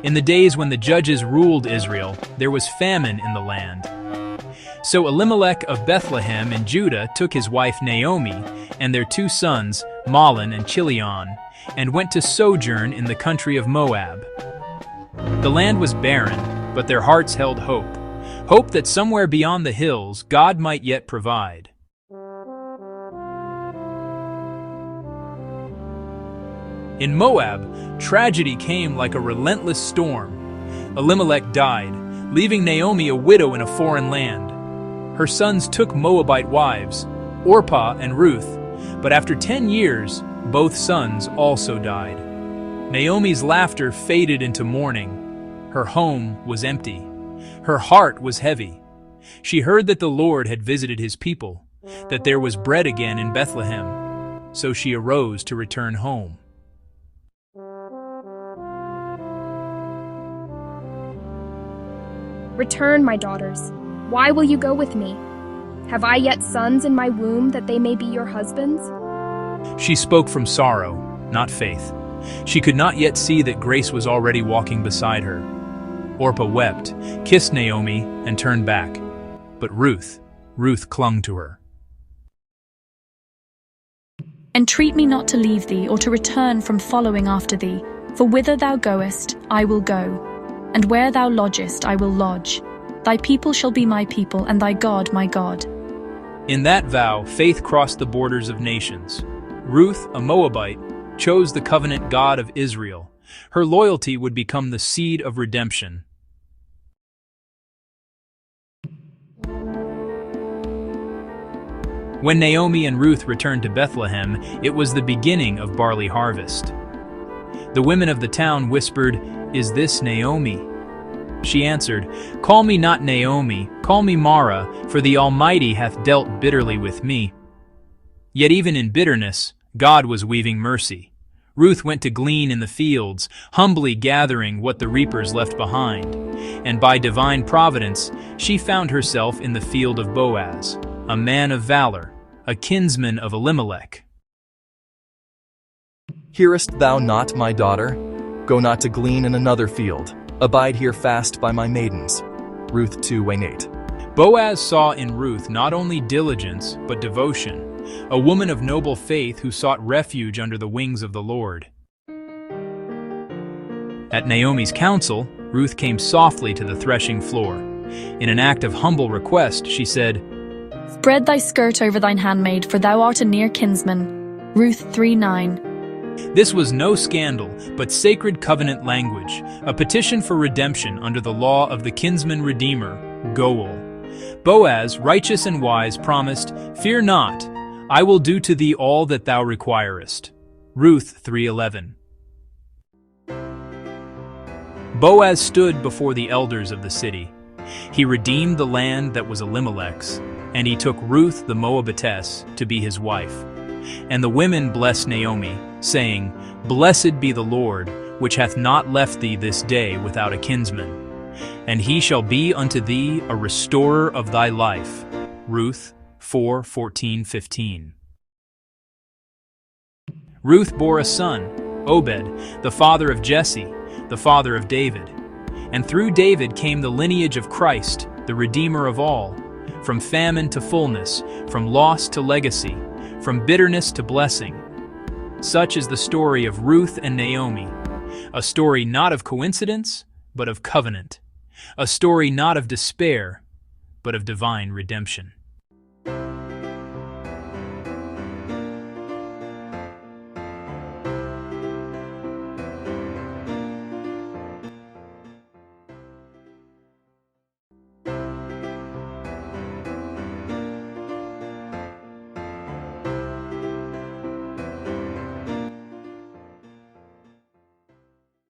In the days when the judges ruled Israel, there was famine in the land. So Elimelech of Bethlehem in Judah took his wife Naomi and their 2 sons, Mahlon and Chilion, and went to sojourn in the country of Moab. The land was barren, but their hearts held hope. Hope that somewhere beyond the hills God might yet provide. In Moab, tragedy came like a relentless storm. Elimelech died, leaving Naomi a widow in a foreign land. Her sons took Moabite wives, Orpah and Ruth, but after 10 years, both sons also died. Naomi's laughter faded into mourning. Her home was empty. Her heart was heavy. She heard that the Lord had visited his people, that there was bread again in Bethlehem. So she arose to return home. Return, my daughters. Why will you go with me? Have I yet sons in my womb that they may be your husbands? She spoke from sorrow, not faith. She could not yet see that grace was already walking beside her. Orpah wept, kissed Naomi, and turned back. But Ruth clung to her. Entreat me not to leave thee, or to return from following after thee. For whither thou goest, I will go, and where thou lodgest, I will lodge. Thy people shall be my people, and thy God my God. In that vow, faith crossed the borders of nations. Ruth, a Moabite, chose the covenant God of Israel. Her loyalty would become the seed of redemption. When Naomi and Ruth returned to Bethlehem, it was the beginning of barley harvest. The women of the town whispered, "Is this Naomi?" She answered, "Call me not Naomi, call me Mara, for the Almighty hath dealt bitterly with me." Yet even in bitterness, God was weaving mercy. Ruth went to glean in the fields, humbly gathering what the reapers left behind. And by divine providence, she found herself in the field of Boaz, a man of valor, a kinsman of Elimelech. Hearest thou not, my daughter? Go not to glean in another field. Abide here fast by my maidens. Ruth 2:8. Boaz saw in Ruth not only diligence, but devotion, a woman of noble faith who sought refuge under the wings of the Lord. At Naomi's counsel, Ruth came softly to the threshing floor. In an act of humble request, she said, Spread thy skirt over thine handmaid, for thou art a near kinsman. Ruth 3:9. This was no scandal, but sacred covenant language, a petition for redemption under the law of the kinsman redeemer, Goel. Boaz, righteous and wise, promised, "Fear not, I will do to thee all that thou requirest." Ruth 3:11. Boaz stood before the elders of the city. He redeemed the land that was Elimelech's, and he took Ruth the Moabitess to be his wife. And the women blessed Naomi, saying, Blessed be the Lord, which hath not left thee this day without a kinsman. And he shall be unto thee a restorer of thy life. Ruth 4:14-15. Ruth bore a son, Obed, the father of Jesse, the father of David. And through David came the lineage of Christ, the Redeemer of all, from famine to fullness, from loss to legacy, from bitterness to blessing. Such is the story of Ruth and Naomi, a story not of coincidence, but of covenant, a story not of despair, but of divine redemption.